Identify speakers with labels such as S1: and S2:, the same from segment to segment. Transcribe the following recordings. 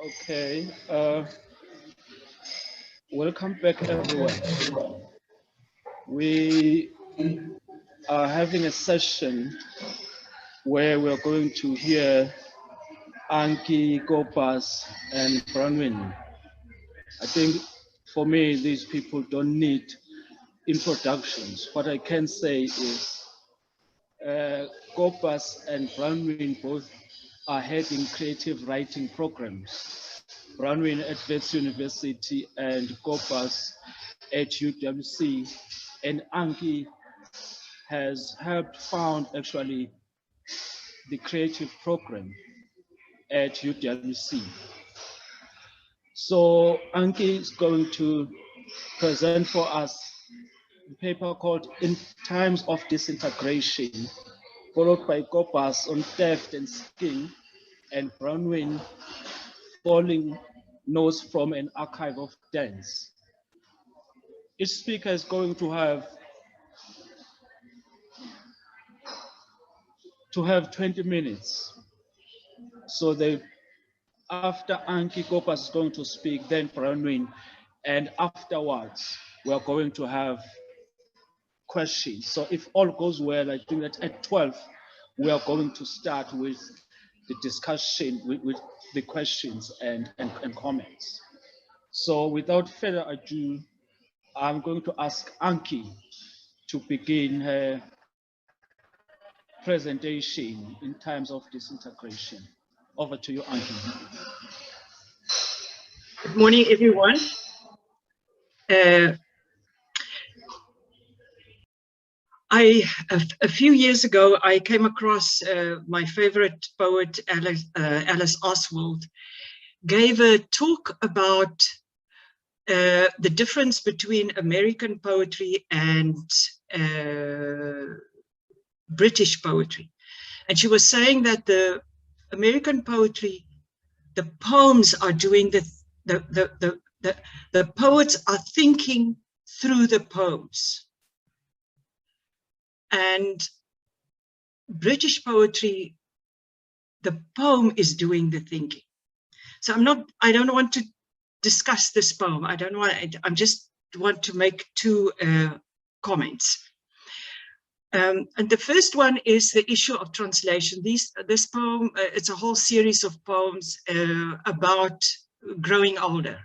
S1: Okay, welcome back everyone. We are having a session where we're going to hear Anki, Gopas, and Bronwyn. I think for me, these people don't need introductions. What I can say is Gopas and Bronwyn both are heading creative writing programs. Bronwyn at Wits University and Gopas at UWC, and Anki has helped found actually the creative program at UWC. So Anki is going to present for us a paper called In Times of Disintegration, followed by Gopas on theft and skin, and Bronwyn falling notes from an archive of dance. Each speaker is going to have 20 minutes. So after Anki, Gopas is going to speak, then Bronwyn, and afterwards we are going to have questions. So if all goes well, I think that at 12 we are going to start with the discussion, with the questions and comments. So without further ado, I'm going to ask Anki to begin her presentation in times of disintegration. Over to you, Anki.
S2: Good morning, everyone. A few years ago, I came across my favorite poet, Alice Oswald, gave a talk about the difference between American poetry and British poetry. And she was saying that the American poetry, the poems are doing the poets are thinking through the poems. And British poetry, the poem is doing the thinking. So I don't want to discuss this poem. I just want to make two comments. And the first one is the issue of translation. This poem, it's a whole series of poems about growing older.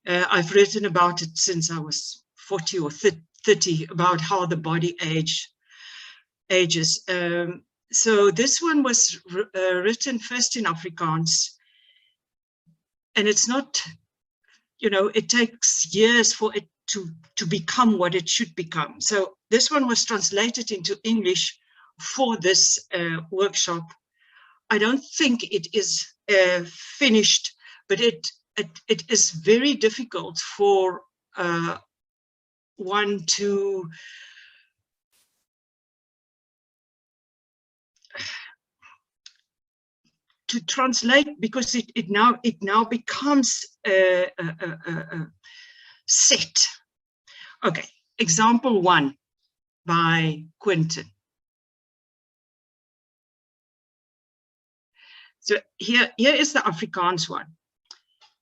S2: I've written about it since I was 40 or 30, about how the body ages. So this one was written first in Afrikaans, and it's not, it takes years for it to become what it should become. So this one was translated into English for this workshop. I don't think it is finished, but it is very difficult for one to translate, because it now becomes set. Okay, example 1 by Quentin. So here is the Afrikaans one.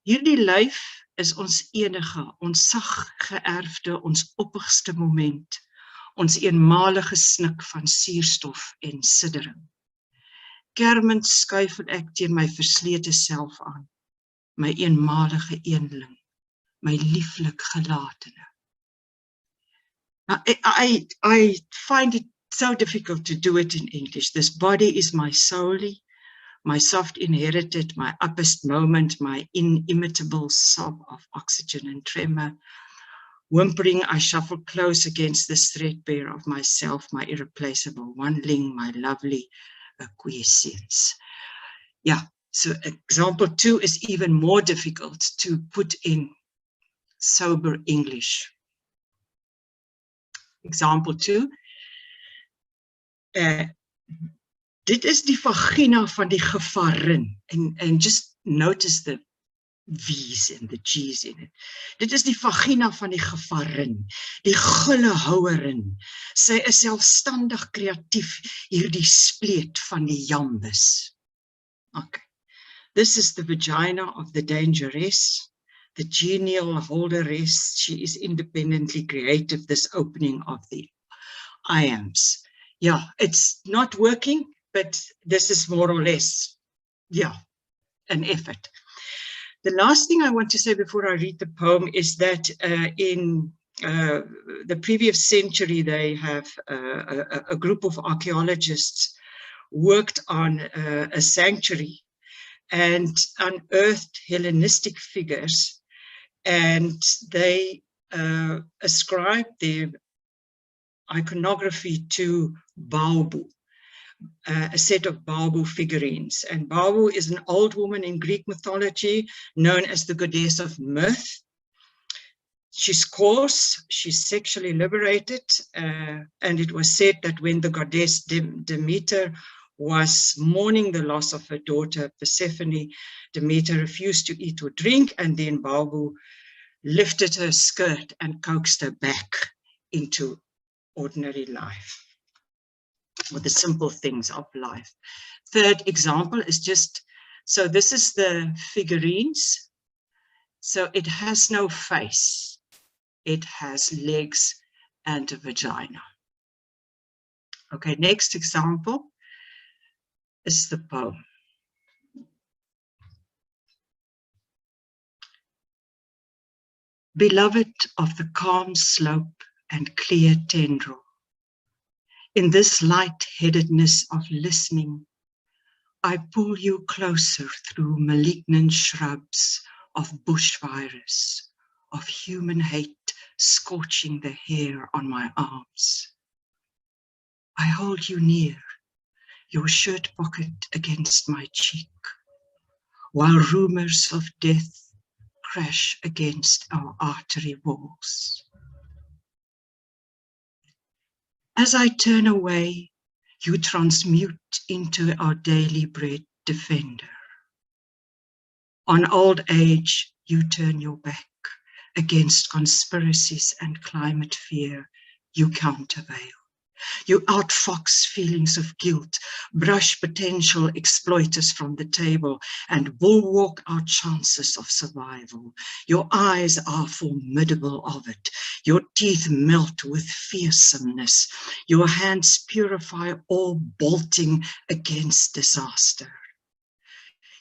S2: Hierdie lyf is ons enige, ons sag geërfde, ons oppigste moment, ons eenmalige snik van suurstof en siddering. Kermend skuifel ek teen my verslete self aan, my eenmalige eenling, my lieflik gelatene. Now, I find it so difficult to do it in English. This body is my soul, my soft inherited, my uppest moment, my inimitable sob of oxygen and tremor. Whimpering, I shuffle close against the threadbare of myself, my irreplaceable oneling, my lovely acquiescence. Yeah, so example 2 is even more difficult to put in sober English. Example 2. Dit is die vagina van die gevarin. And just notice the V's and the G's in it. Dit is die vagina van die gevarin, die gulle houerin. Sy is selfstandig kreatief, hierdie spleet van die jambus. Okay. This is the vagina of the dangeress, the genial holderess. She is independently creative, this opening of the iambs. Yeah, it's not working, but this is more or less, yeah, an effort. The last thing I want to say before I read the poem is that in the previous century, they have a group of archaeologists worked on a sanctuary and unearthed Hellenistic figures, and they ascribed their iconography to Baobu, a set of Baobu figurines. And Baobu is an old woman in Greek mythology known as the goddess of mirth. She's coarse, she's sexually liberated, and it was said that when the goddess Demeter was mourning the loss of her daughter Persephone, Demeter refused to eat or drink, and then Baobu lifted her skirt and coaxed her back into ordinary life, or the simple things of life. Third example is just, so this is the figurines. So it has no face. It has legs and a vagina. Okay, next example is the poem. Beloved of the calm slope and clear tendril, in this light-headedness of listening, I pull you closer through malignant shrubs of bush virus, of human hate scorching the hair on my arms. I hold you near, your shirt pocket against my cheek, while rumors of death crash against our artery walls. As I turn away, you transmute into our daily bread defender. On old age, you turn your back against conspiracies and climate fear. You countervail. You outfox feelings of guilt, brush potential exploiters from the table, and bulwark our chances of survival. Your eyes are formidable of it. Your teeth melt with fearsomeness. Your hands purify all bolting against disaster.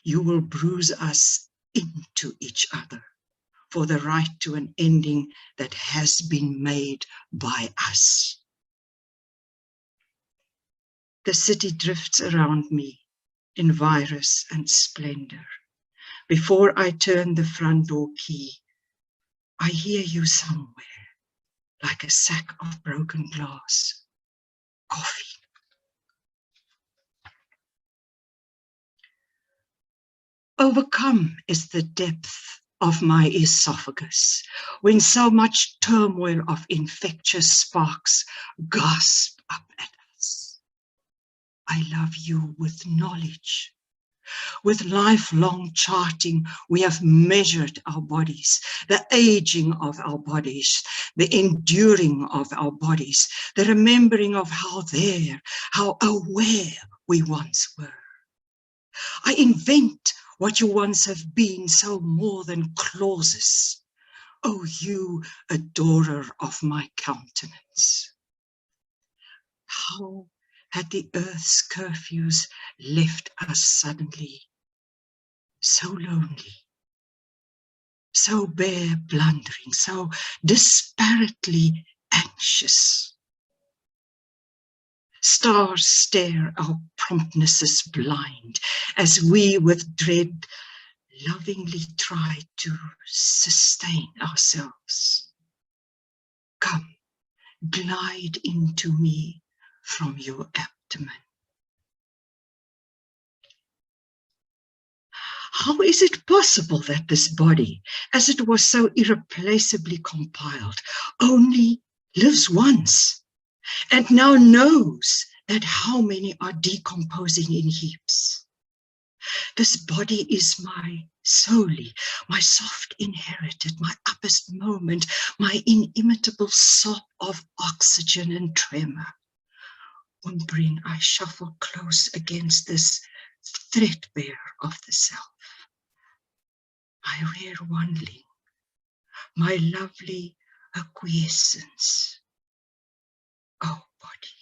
S2: You will bruise us into each other for the right to an ending that has been made by us. The city drifts around me in virus and splendor. Before I turn the front door key, I hear you somewhere, like a sack of broken glass. Coffee. Overcome is the depth of my esophagus when so much turmoil of infectious sparks gasp up at us. I love you with knowledge. With lifelong charting, we have measured our bodies, the aging of our bodies, the enduring of our bodies, the remembering of how aware we once were. I invent what you once have been, so more than clauses. Oh, you adorer of my countenance. How had the earth's curfews left us suddenly, so lonely, so bare blundering, so disparately anxious. Stars stare our promptnesses blind as we with dread lovingly try to sustain ourselves. Come, glide into me from your abdomen. How is it possible that this body, as it was so irreplaceably compiled, only lives once, and now knows that how many are decomposing in heaps? This body is my solely, my soft inherited, my uppest moment, my inimitable sob of oxygen and tremor. Whimpering, I shuffle close against this threadbare of the self. my rare wandling, my lovely acquiescence. Oh, body,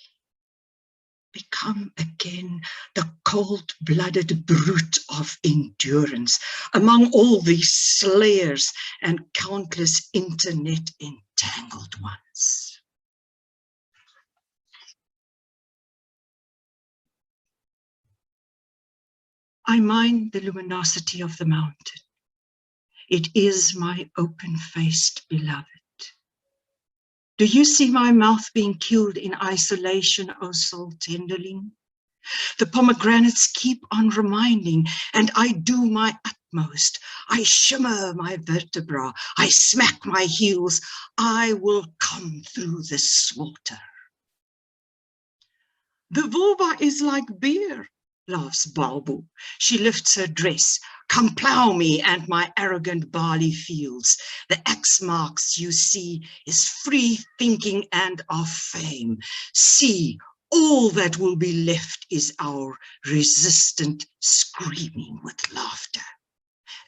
S2: become again the cold-blooded brute of endurance among all these slayers and countless internet entangled ones. I mind the luminosity of the mountain. It is my open-faced beloved. Do you see my mouth being killed in isolation, O soul tenderling? The pomegranates keep on reminding, and I do my utmost. I shimmer my vertebra, I smack my heels. I will come through the slaughter. The vulva is like beer, laughs Balbu. She lifts her dress. Come plough me and my arrogant barley fields. The axe marks you see is free thinking and of fame. See, all that will be left is our resistant screaming with laughter.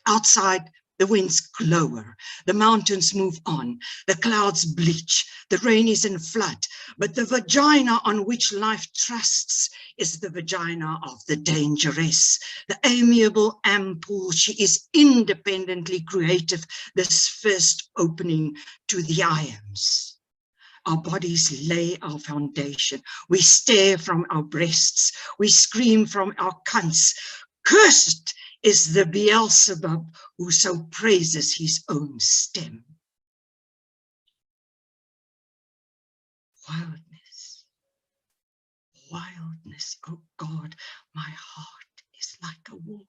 S2: Outside, the winds lower, the mountains move on, the clouds bleach, the rain is in flood, but the vagina on which life trusts is the vagina of the dangerous, the amiable ampoule. She is independently creative, this first opening to the iams. Our bodies lay our foundation. We stare from our breasts. We scream from our cunts. Cursed is the Beelzebub who so praises his own stem. Wildness, wildness, oh God, my heart is like a wolf.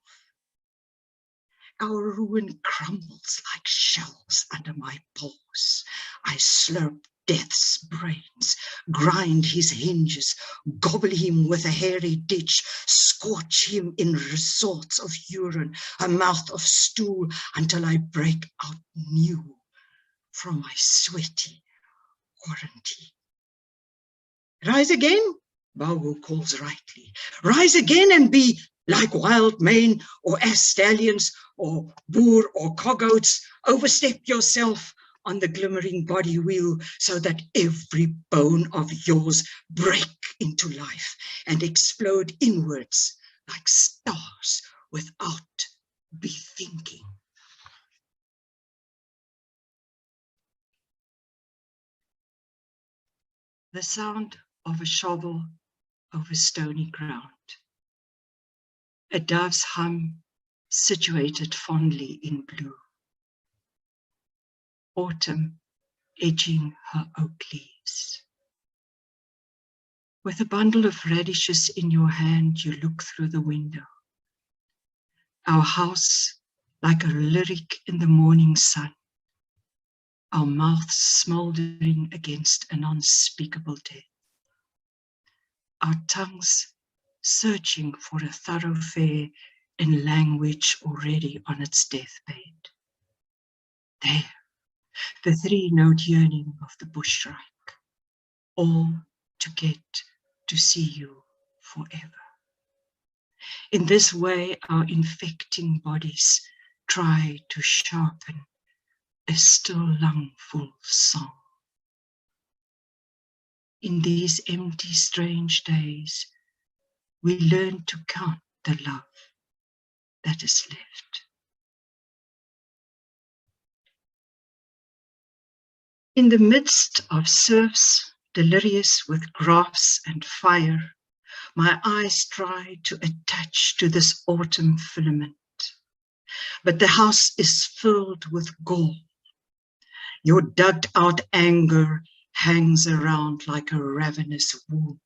S2: Our ruin crumbles like shells under my paws. I slurp death's brains, grind his hinges, gobble him with a hairy ditch, scorch him in resorts of urine, a mouth of stool, until I break out new from my sweaty quarantine. Rise again, Bawu calls rightly. Rise again and be like wild mane or ass stallions or boer or coggoats. Overstep yourself on the glimmering body wheel so that every bone of yours break into life and explode inwards like stars without bethinking. The sound of a shovel over stony ground. A dove's hum situated fondly in blue. Autumn edging her oak leaves. With a bundle of radishes in your hand, you look through the window. Our house like a lyric in the morning sun. Our mouths smouldering against an unspeakable death. Our tongues searching for a thoroughfare in language already on its deathbed. There, the three-note yearning of the bushreich, all to get to see you forever. In this way, our infecting bodies try to sharpen a still lungful song. In these empty, strange days, we learn to count the love that is left. In the midst of serfs, delirious with grass and fire, my eyes try to attach to this autumn filament. But the house is filled with gall. Your dug-out anger hangs around like a ravenous wound.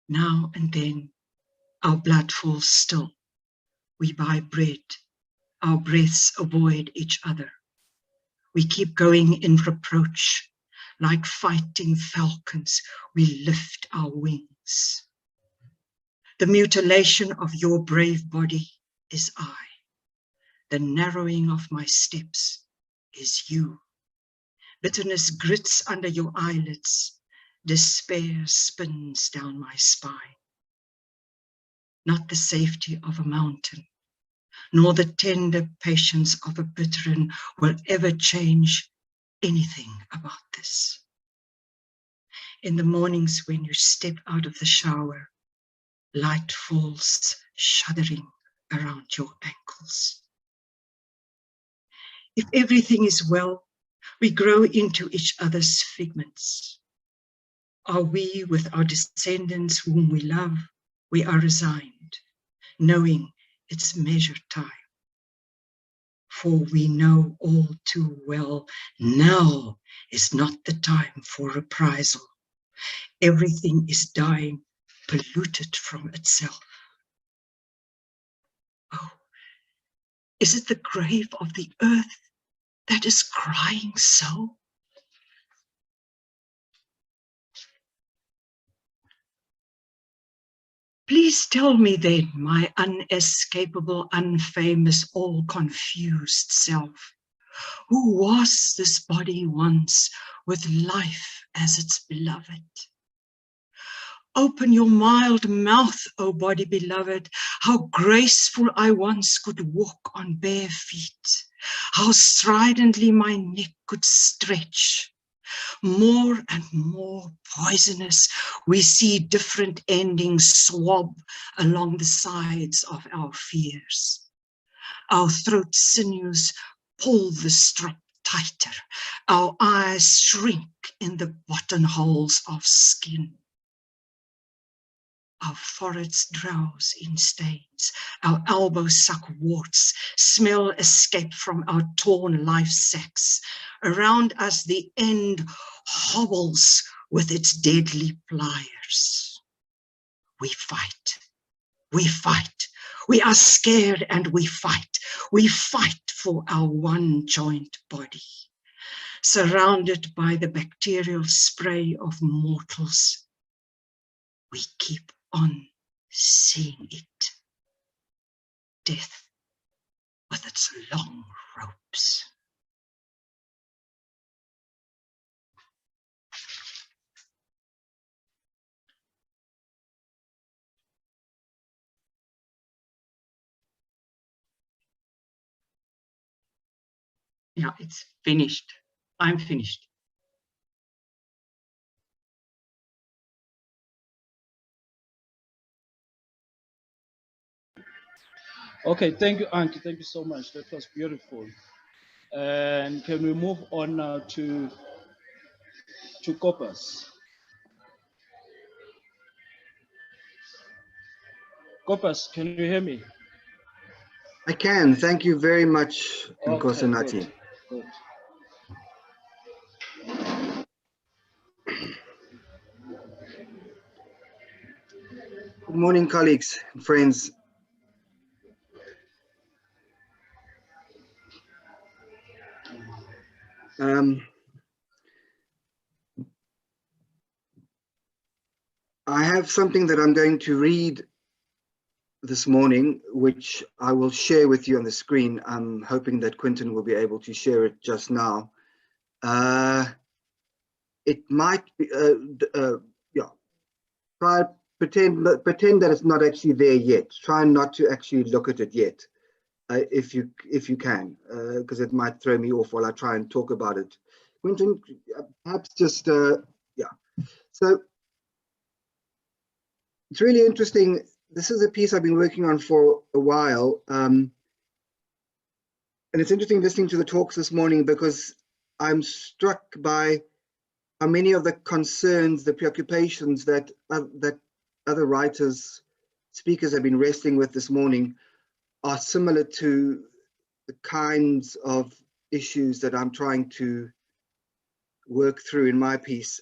S2: Now and then, our blood falls still. We buy bread. Our breaths avoid each other. We keep going in reproach. Like fighting falcons, we lift our wings. The mutilation of your brave body is I. The narrowing of my steps is you. Bitterness grits under your eyelids. Despair spins down my spine. Not the safety of a mountain, nor the tender patience of a veteran will ever change anything about this. In the mornings when you step out of the shower, light falls shuddering around your ankles. If everything is well, we grow into each other's figments. Are we with our descendants whom we love? We are resigned, knowing it's measured time. For we know all too well, now is not the time for reprisal. Everything is dying, polluted from itself. Oh, is it the grave of the earth that is crying so? Please tell me then, my unescapable, unfamous, all confused self, who was this body once with life as its beloved? Open your mild mouth, O body beloved, how graceful I once could walk on bare feet, how stridently my neck could stretch. More and more poisonous, we see different endings swab along the sides of our fears. Our throat sinews pull the strap tighter, our eyes shrink in the buttonholes of skin. Our foreheads drowse in stains, our elbows suck warts, smell escape from our torn life sacks. Around us the end hobbles with its deadly pliers. We fight, we fight, we are scared and we fight for our one joint body. Surrounded by the bacterial spray of mortals, we keep on seeing it. Death with its long ropes. Yeah, it's finished. I'm finished.
S1: Okay, thank you, Anki. Thank you so much. That was beautiful. And can we move on now to Kopas? Kopas, can you hear me?
S3: I can. Thank you very much, Nkosinati.
S1: Good.
S3: Good morning, colleagues and friends. I have something that I'm going to read this morning, which I will share with you on the screen. I'm hoping that Quentin will be able to share it just now. It might be, yeah, pretend that it's not actually there yet. Try not to actually look at it yet, if you can, because it might throw me off while I try and talk about it. Quentin, perhaps just, yeah. So it's really interesting. This is a piece I've been working on for a while. And it's interesting listening to the talks this morning because I'm struck by how many of the concerns, the preoccupations that other writers, speakers have been wrestling with this morning are similar to the kinds of issues that I'm trying to work through in my piece.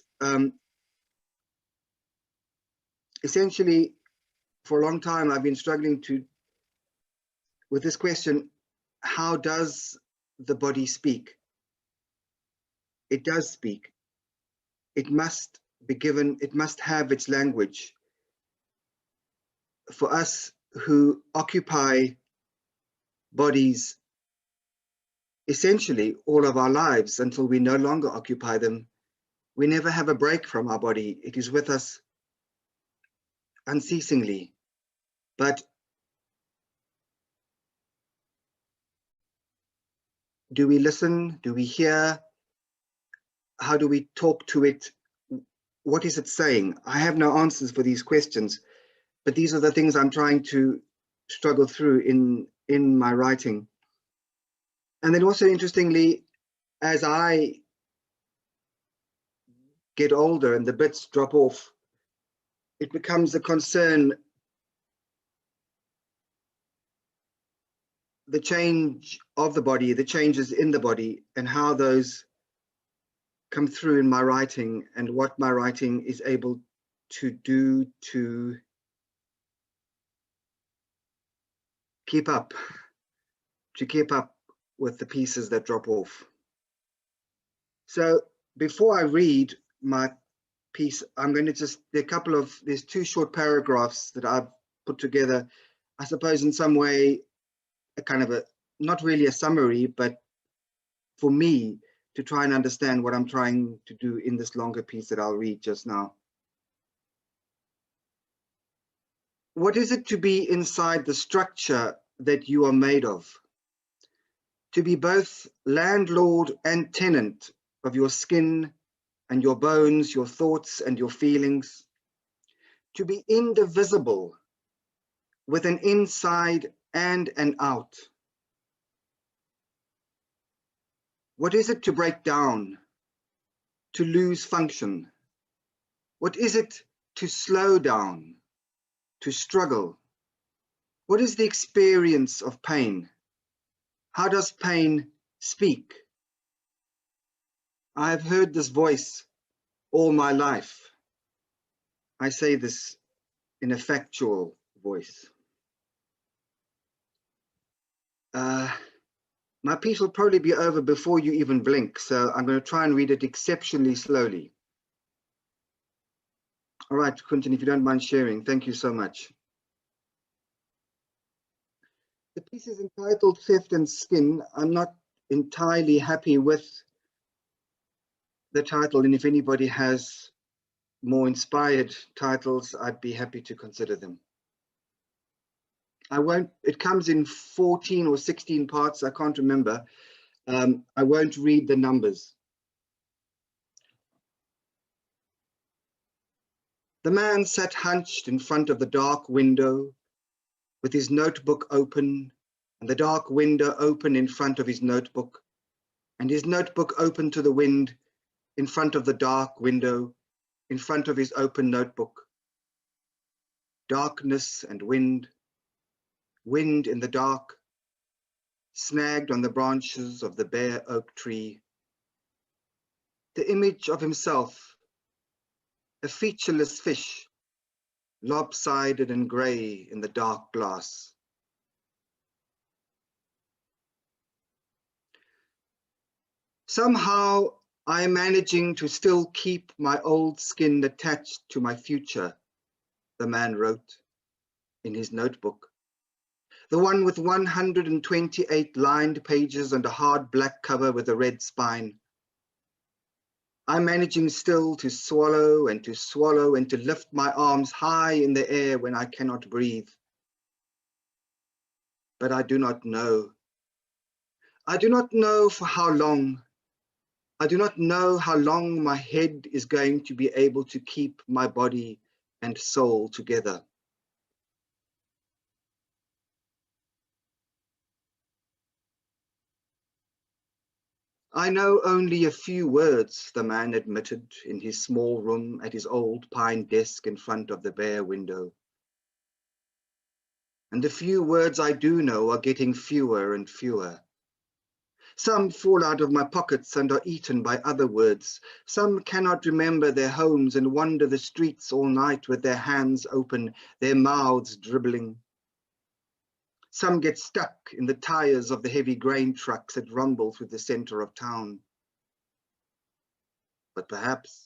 S3: Essentially, for a long time, I've been struggling with this question: how does the body speak? It does speak. It must be given, it must have its language. For us who occupy bodies essentially all of our lives until we no longer occupy them, we never have a break from our body. It is with us unceasingly. But Do we listen? Do we hear? How do we talk to it? What is it saying? I have no answers for these questions, but these are the things I'm trying to struggle through in my writing. And then also, interestingly, as I get older and the bits drop off, it becomes a concern, the change of the body, the changes in the body, and how those come through in my writing, and what my writing is able to do to keep up with the pieces that drop off. So before I read my piece, I'm going to just, there's two short paragraphs that I've put together, I suppose in some way, a kind of not really a summary, but for me to try and understand what I'm trying to do in this longer piece that I'll read just now. What is it to be inside the structure that you are made of? To be both landlord and tenant of your skin and your bones, your thoughts and your feelings. To be indivisible with an inside and an out. What is it to break down, to lose function? What is it to slow down, to struggle? What is the experience of pain? How does pain speak? I have heard this voice all my life. I say this in a factual voice. My piece will probably be over before you even blink, so I'm going to try and read it exceptionally slowly. All right, Quentin, if you don't mind sharing, thank you so much. The piece is entitled Theft and Skin. I'm not entirely happy with the title, and if anybody has more inspired titles, I'd be happy to consider them. It comes in 14 or 16 parts, I can't remember. I won't read the numbers. The man sat hunched in front of the dark window with his notebook open, and the dark window open in front of his notebook, and his notebook open to the wind in front of the dark window, in front of his open notebook. Darkness and wind, wind in the dark, snagged on the branches of the bare oak tree. The image of himself, a featureless fish, lopsided and grey in the dark glass. Somehow I am managing to still keep my old skin attached to my future, the man wrote in his notebook. The one with 128 lined pages and a hard black cover with a red spine. I'm managing still to swallow and to lift my arms high in the air when I cannot breathe. But I do not know. I do not know for how long. I do not know how long my head is going to be able to keep my body and soul together. I know only a few words, the man admitted in his small room at his old pine desk in front of the bare window. And the few words I do know are getting fewer and fewer. Some fall out of my pockets and are eaten by other words. Some cannot remember their homes and wander the streets all night with their hands open, their mouths dribbling. Some get stuck in the tires of the heavy grain trucks that rumble through the center of town. But perhaps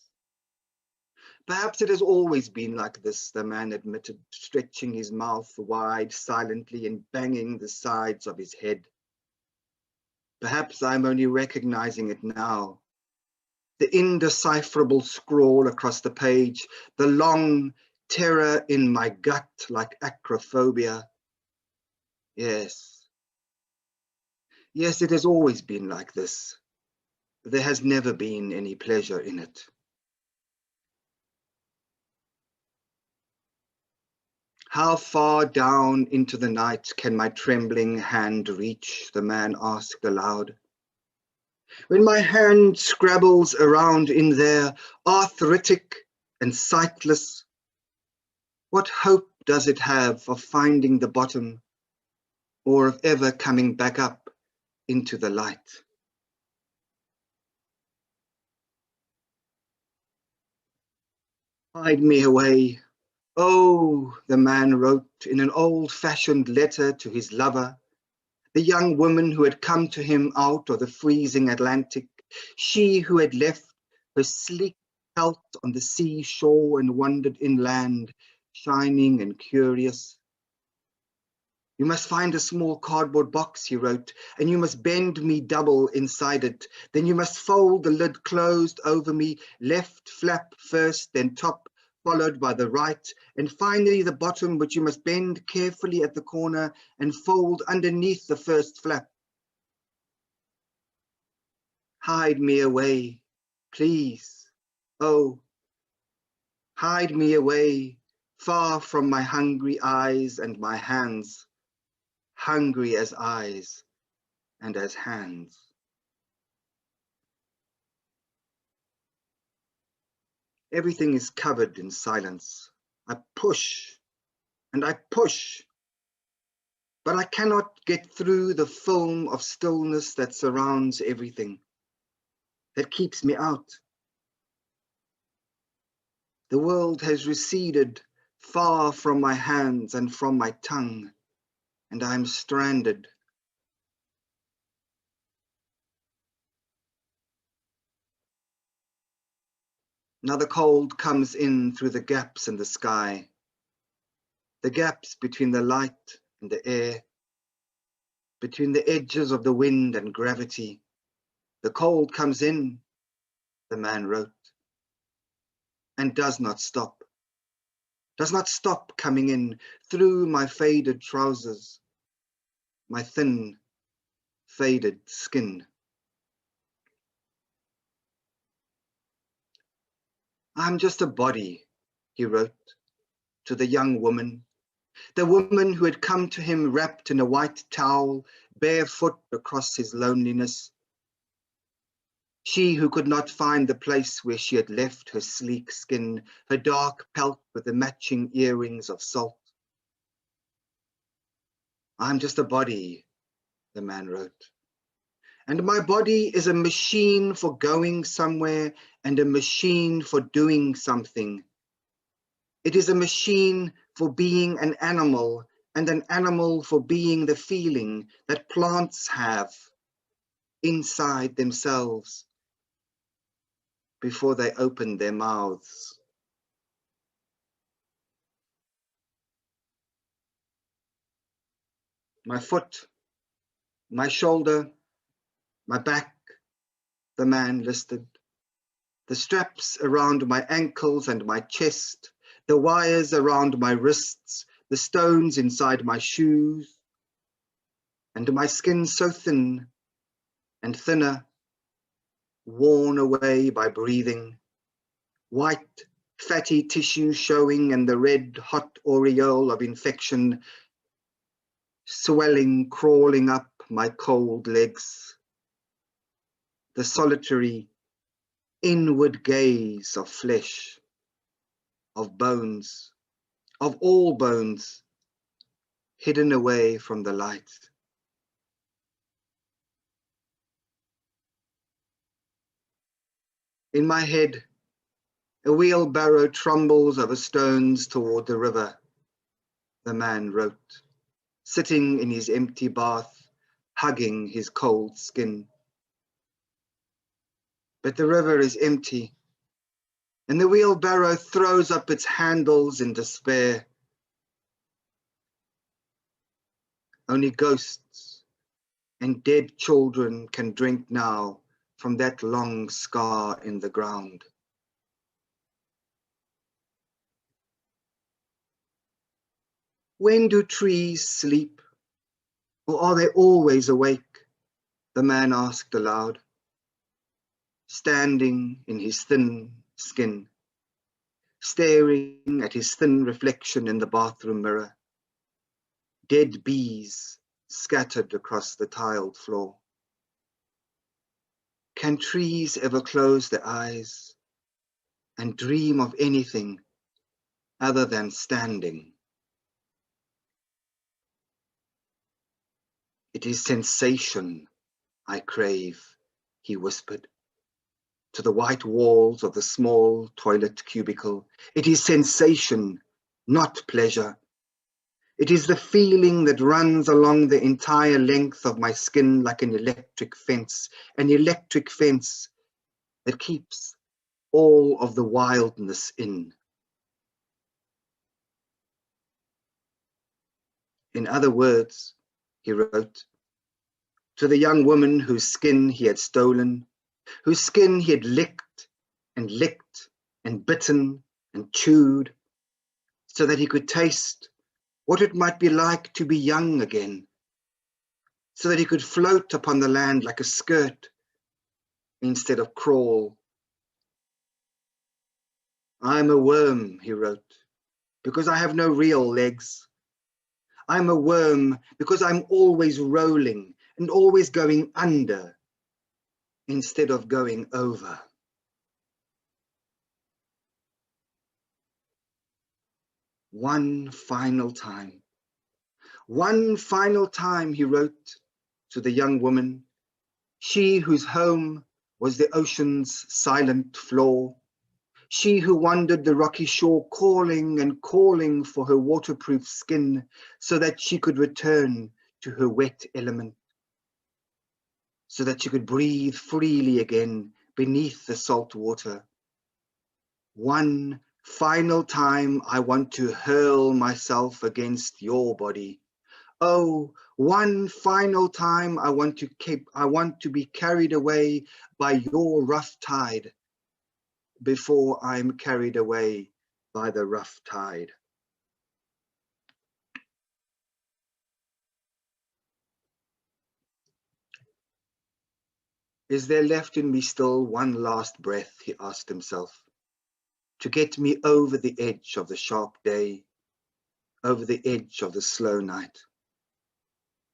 S3: it has always been like this, the man admitted, stretching his mouth wide silently and banging the sides of his head. Perhaps I'm only recognizing it now. The indecipherable scrawl across the page, the long terror in my gut like acrophobia. Yes, Yes, it has always been like this. There has never been any pleasure in it. How far down into the night can my trembling hand reach? The man asked aloud. When my hand scrabbles around in there, arthritic and sightless, what hope does it have of finding the bottom or of ever coming back up into the light? Hide me away. Oh, the man wrote in an old-fashioned letter to his lover, the young woman who had come to him out of the freezing Atlantic, she who had left her sleek pelt on the seashore and wandered inland, shining and curious. You must find a small cardboard box, he wrote, and you must bend me double inside it. Then you must fold the lid closed over me, left flap first, then top, followed by the right, and finally the bottom, which you must bend carefully at the corner and fold underneath the first flap. Hide me away, please. Oh, hide me away, far from my hungry eyes and my hands, hungry as eyes and as hands. Everything is covered in silence. I push and I push, but I cannot get through the film of stillness that surrounds everything, that keeps me out. The world has receded far from my hands and from my tongue, and I am stranded. Now the cold comes in through the gaps in the sky, the gaps between the light and the air, between the edges of the wind and gravity. The cold comes in, the man wrote, and does not stop coming in through my faded trousers, my thin, faded skin. I'm just a body, he wrote to the young woman, the woman who had come to him wrapped in a white towel, barefoot across his loneliness. She who could not find the place where she had left her sleek skin, her dark pelt with the matching earrings of salt. I'm just a body, the man wrote. And my body is a machine for going somewhere and a machine for doing something. It is a machine for being an animal and an animal for being the feeling that plants have inside themselves before they open their mouths. My foot, my shoulder, my back, the man listed. The straps around my ankles and my chest, the wires around my wrists, the stones inside my shoes, and my skin so thin and thinner, worn away by breathing, white, fatty tissue showing and the red, hot aureole of infection swelling, crawling up my cold legs. The solitary, inward gaze of flesh, of bones, of all bones, hidden away from the light. In my head, a wheelbarrow trumbles over stones toward the river, the man wrote, sitting in his empty bath, hugging his cold skin. But the river is empty, and the wheelbarrow throws up its handles in despair. Only ghosts and dead children can drink now from that long scar in the ground. When do trees sleep, or are they always awake? the man asked aloud, standing in his thin skin, staring at his thin reflection in the bathroom mirror. Dead bees scattered across the tiled floor. Can trees ever close their eyes and dream of anything other than standing? It is sensation I crave, he whispered to the white walls of the small toilet cubicle. It is sensation, not pleasure. It is the feeling that runs along the entire length of my skin like an electric fence that keeps all of the wildness in. In other words, he wrote, to the young woman whose skin he had stolen, whose skin he had licked and bitten and chewed, so that he could taste what it might be like to be young again, so that he could float upon the land like a skirt instead of crawl. I'm a worm, he wrote, because I have no real legs. I'm a worm because I'm always rolling and always going under instead of going over. One final time, he wrote to the young woman, she whose home was the ocean's silent floor, she who wandered the rocky shore calling and calling for her waterproof skin so that she could return to her wet element, so that she could breathe freely again beneath the salt water. One final time, I want to hurl myself against your body. Oh, one final time, I want to be carried away by your rough tide before I'm carried away by the rough tide. Is there left in me still one last breath, he asked himself, to get me over the edge of the sharp day, over the edge of the slow night?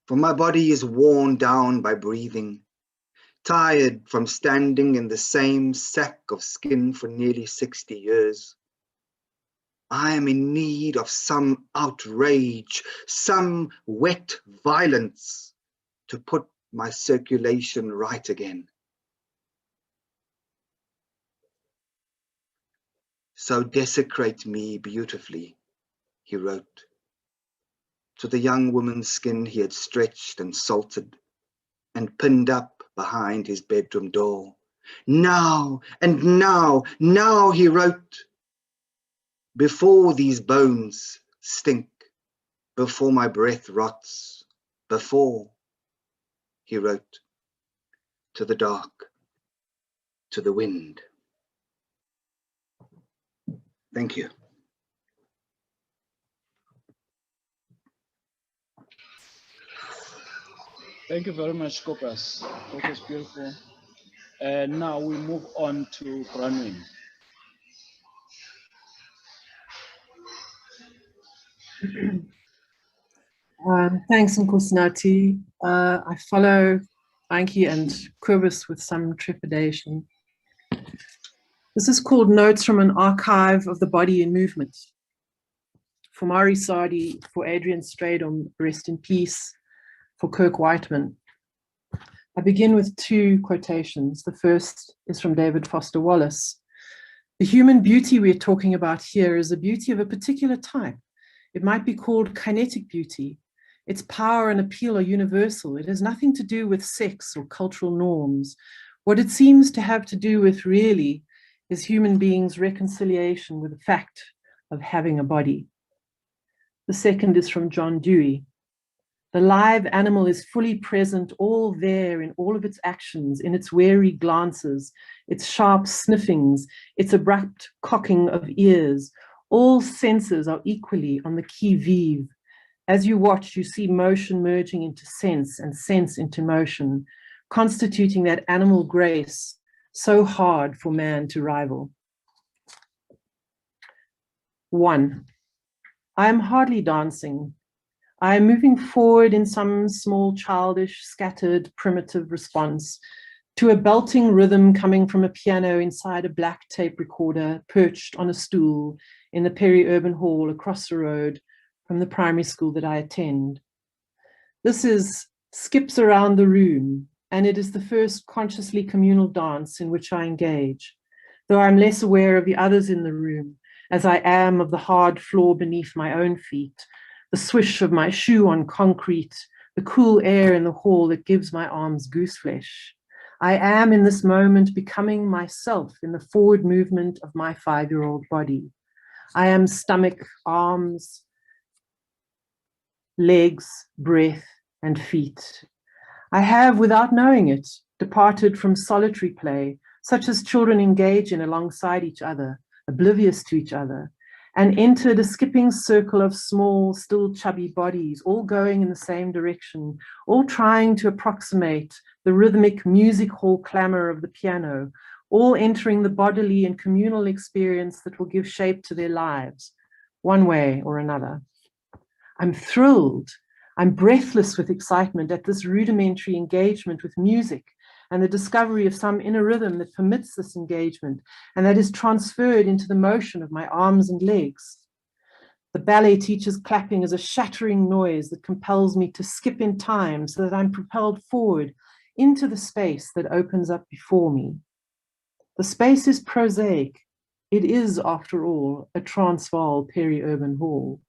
S3: For my body is worn down by breathing, tired from standing in the same sack of skin for nearly 60 years. I am in need of some outrage, some wet violence to put my circulation right again. So desecrate me beautifully, he wrote, to the young woman's skin he had stretched and salted and pinned up behind his bedroom door. Now and now, he wrote, before these bones stink, before my breath rots, before, he wrote, to the dark, to the wind. Thank you.
S1: Thank you very much, Kopas. That was beautiful. And now we move on to Bronwyn.
S4: Thanks, Nkosinathi. I follow Anki and Kobus with some trepidation. This is called Notes from an Archive of the Body in Movement. For Mari Sadi, for Adrian Stradom, rest in peace, for Kirk Whiteman. I begin with two quotations. The first is from David Foster Wallace. The human beauty we're talking about here is a beauty of a particular type. It might be called kinetic beauty. Its power and appeal are universal. It has nothing to do with sex or cultural norms. What it seems to have to do with really is human beings' reconciliation with the fact of having a body. The second is from John Dewey. The live animal is fully present, all there in all of its actions, in its wary glances, its sharp sniffings, its abrupt cocking of ears. All senses are equally on the qui vive. As you watch, you see motion merging into sense and sense into motion, constituting that animal grace so hard for man to rival. 1. I am hardly dancing. I am moving forward in some small, childish, scattered, primitive response to a belting rhythm coming from a piano inside a black tape recorder perched on a stool in the peri-urban hall across the road from the primary school that I attend. This is Skips Around the Room, and it is the first consciously communal dance in which I engage, though I'm less aware of the others in the room, as I am of the hard floor beneath my own feet, the swish of my shoe on concrete, the cool air in the hall that gives my arms gooseflesh. I am in this moment becoming myself in the forward movement of my 5-year-old body. I am stomach, arms, legs, breath, and feet. I have, without knowing it, departed from solitary play, such as children engage in alongside each other, oblivious to each other, and entered a skipping circle of small, still chubby bodies, all going in the same direction, all trying to approximate the rhythmic music hall clamor of the piano, all entering the bodily and communal experience that will give shape to their lives, one way or another. I'm thrilled. I'm breathless with excitement at this rudimentary engagement with music and the discovery of some inner rhythm that permits this engagement and that is transferred into the motion of my arms and legs. The ballet teacher's clapping is a shattering noise that compels me to skip in time so that I'm propelled forward into the space that opens up before me. The space is prosaic. It is, after all, a Transvaal peri-urban hall.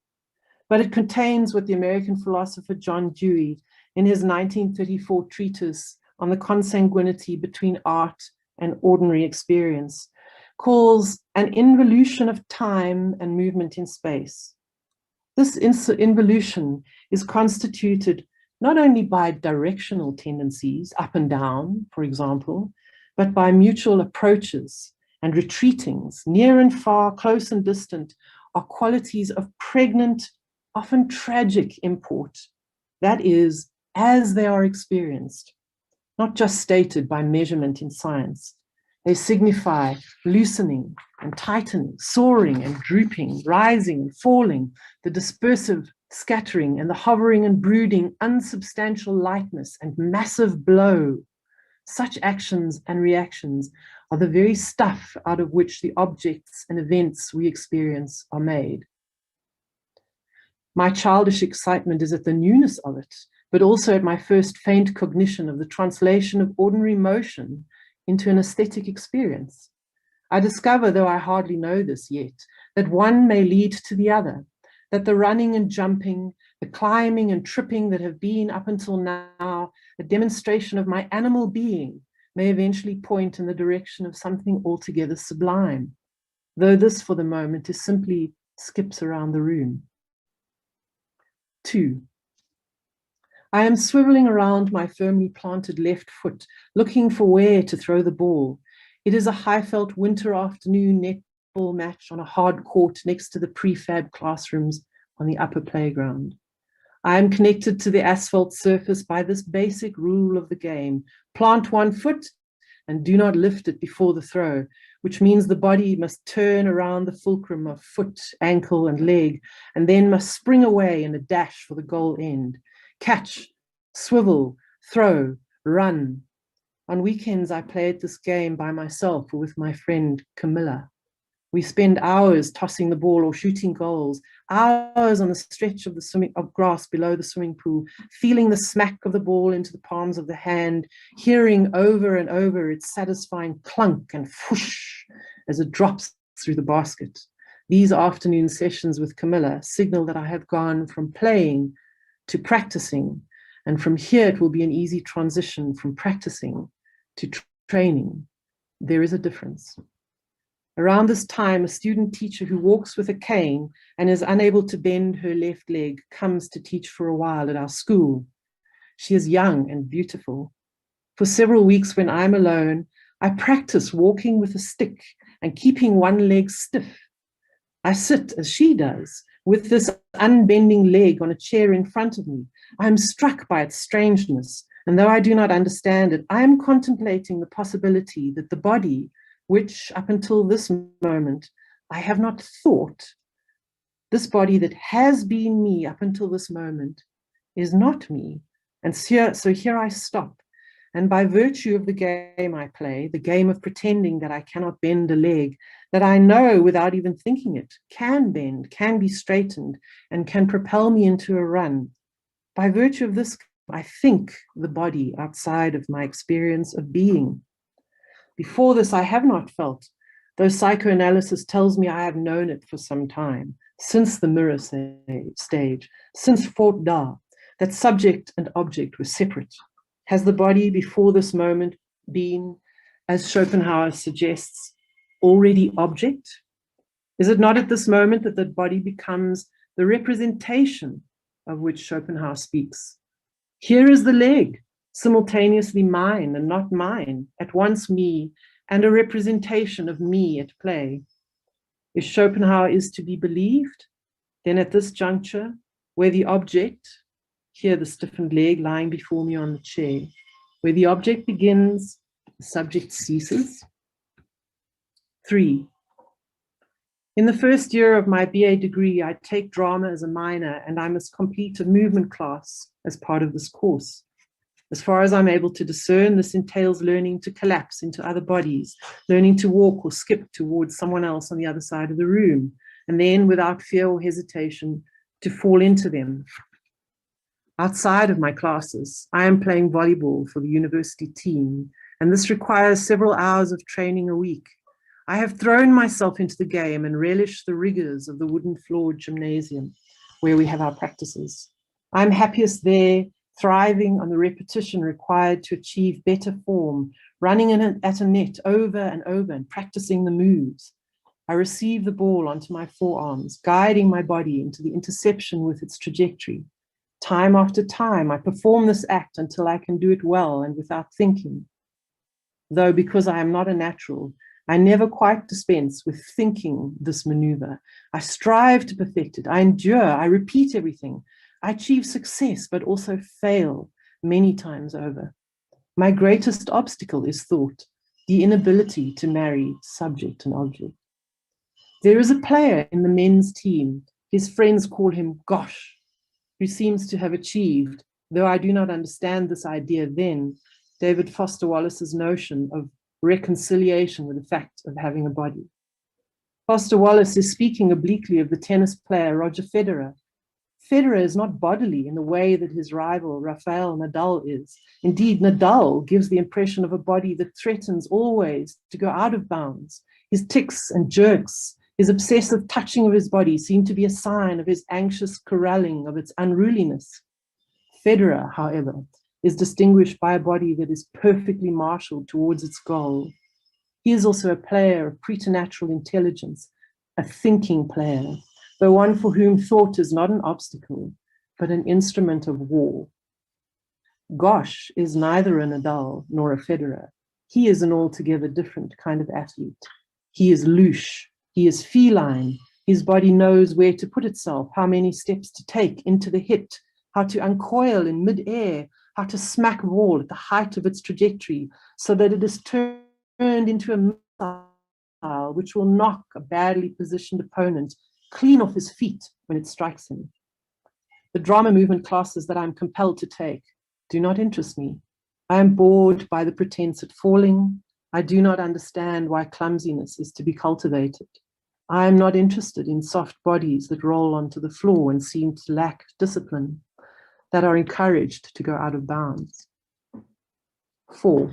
S4: But it contains what the American philosopher John Dewey, in his 1934 treatise on the consanguinity between art and ordinary experience, calls an involution of time and movement in space. This involution is constituted not only by directional tendencies, up and down, for example, but by mutual approaches and retreatings, near and far, close and distant, are qualities of pregnant, often tragic import. That is, as they are experienced, not just stated by measurement in science. They signify loosening and tightening, soaring and drooping, rising and falling, the dispersive scattering and the hovering and brooding unsubstantial lightness and massive blow. Such actions and reactions are the very stuff out of which the objects and events we experience are made. My childish excitement is at the newness of it, but also at my first faint cognition of the translation of ordinary motion into an aesthetic experience. I discover, though I hardly know this yet, that one may lead to the other, that the running and jumping, the climbing and tripping that have been up until now a demonstration of my animal being may eventually point in the direction of something altogether sublime, though this for the moment is simply skips around the room. 2. I am swiveling around my firmly planted left foot, looking for where to throw the ball. It is a high-felt winter afternoon netball match on a hard court next to the prefab classrooms on the upper playground. I am connected to the asphalt surface by this basic rule of the game: plant one foot and do not lift it before the throw, which means the body must turn around the fulcrum of foot, ankle, and leg, and then must spring away in a dash for the goal end. Catch, swivel, throw, run. On weekends, I play at this game by myself or with my friend Camilla. We spend hours tossing the ball or shooting goals, hours on the stretch of grass below the swimming pool, feeling the smack of the ball into the palms of the hand, hearing over and over its satisfying clunk and whoosh as it drops through the basket. These afternoon sessions with Camilla signal that I have gone from playing to practicing, and from here it will be an easy transition from practicing to training. There is a difference. Around this time, a student teacher who walks with a cane and is unable to bend her left leg comes to teach for a while at our school. She is young and beautiful. For several weeks when I'm alone, I practice walking with a stick and keeping one leg stiff. I sit, as she does, with this unbending leg on a chair in front of me. I am struck by its strangeness, And though I do not understand it, I am contemplating the possibility that the body, which up until this moment I have not thought, this body that has been me up until this moment, is not me. And so here I stop. And by virtue of the game I play, the game of pretending that I cannot bend a leg, that I know without even thinking it, can bend, can be straightened, and can propel me into a run. By virtue of this, I think the body outside of my experience of being. Before this, I have not felt, though psychoanalysis tells me I have known it for some time, since the mirror stage, since Fort Da, that subject and object were separate. Has the body before this moment been, as Schopenhauer suggests, already object? Is it not at this moment that the body becomes the representation of which Schopenhauer speaks? Here is the leg, simultaneously mine and not mine, at once me and a representation of me at play. If Schopenhauer is to be believed, then at this juncture, where the object, here the stiffened leg lying before me on the chair, where the object begins, the subject ceases. 3. In the first year of my BA degree, I take drama as a minor, and I must complete a movement class as part of this course. As far as I'm able to discern, this entails learning to collapse into other bodies, learning to walk or skip towards someone else on the other side of the room, and then, without fear or hesitation, to fall into them. Outside of my classes, I am playing volleyball for the university team, and this requires several hours of training a week. I have thrown myself into the game and relished the rigors of the wooden-floored gymnasium where we have our practices. I'm happiest there, thriving on the repetition required to achieve better form, running at a net over and over and practicing the moves. I receive the ball onto my forearms, guiding my body into the interception with its trajectory. Time after time, I perform this act until I can do it well and without thinking. Though because I am not a natural, I never quite dispense with thinking this maneuver. I strive to perfect it. I endure. I repeat everything. I achieve success, but also fail many times over. My greatest obstacle is thought, the inability to marry subject and object. There is a player in the men's team. His friends call him Gosh, who seems to have achieved, though I do not understand this idea then, David Foster Wallace's notion of reconciliation with the fact of having a body. Foster Wallace is speaking obliquely of the tennis player Roger Federer. Federer is not bodily in the way that his rival Rafael Nadal is. Indeed, Nadal gives the impression of a body that threatens always to go out of bounds. His tics and jerks, his obsessive touching of his body seem to be a sign of his anxious corralling of its unruliness. Federer, however, is distinguished by a body that is perfectly marshaled towards its goal. He is also a player of preternatural intelligence, a thinking player, though one for whom thought is not an obstacle, but an instrument of war. Gosh is neither a Nadal nor a Federer. He is an altogether different kind of athlete. He is louche, he is feline. His body knows where to put itself, how many steps to take into the hit, how to uncoil in mid-air, how to smack a ball at the height of its trajectory so that it is turned into a missile which will knock a badly positioned opponent clean off his feet when it strikes him. The drama movement classes that I'm compelled to take do not interest me. I am bored by the pretense at falling. I do not understand why clumsiness is to be cultivated. I am not interested in soft bodies that roll onto the floor and seem to lack discipline, that are encouraged to go out of bounds. 4.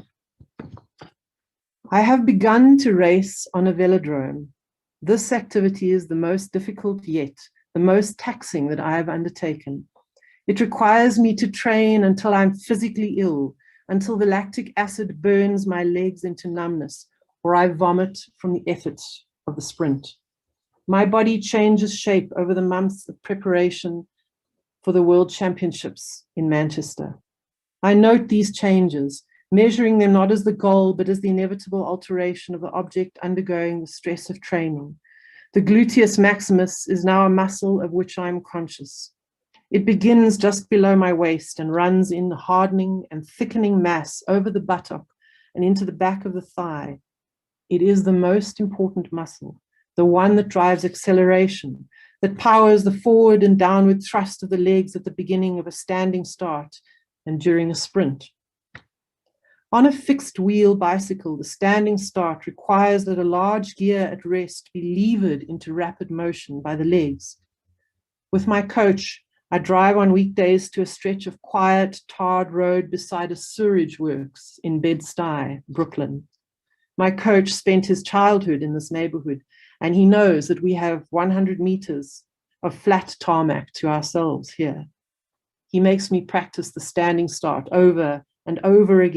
S4: I have begun to race on a velodrome. This activity is the most difficult yet, the most taxing that I have undertaken. It requires me to train until I'm physically ill, until the lactic acid burns my legs into numbness, or I vomit from the effort of the sprint. My body changes shape over the months of preparation for the World Championships in Manchester. I note these changes, measuring them not as the goal, but as the inevitable alteration of the object undergoing the stress of training. The gluteus maximus is now a muscle of which I am conscious. It begins just below my waist and runs in hardening and thickening mass over the buttock and into the back of the thigh. It is the most important muscle, the one that drives acceleration, that powers the forward and downward thrust of the legs at the beginning of a standing start and during a sprint. On a fixed wheel bicycle, the standing start requires that a large gear at rest be levered into rapid motion by the legs. With my coach, I drive on weekdays to a stretch of quiet, tarred road beside a sewage works in Bed-Stuy, Brooklyn. My coach spent his childhood in this neighborhood, and he knows that we have 100 meters of flat tarmac to ourselves here. He makes me practice the standing start over and over again.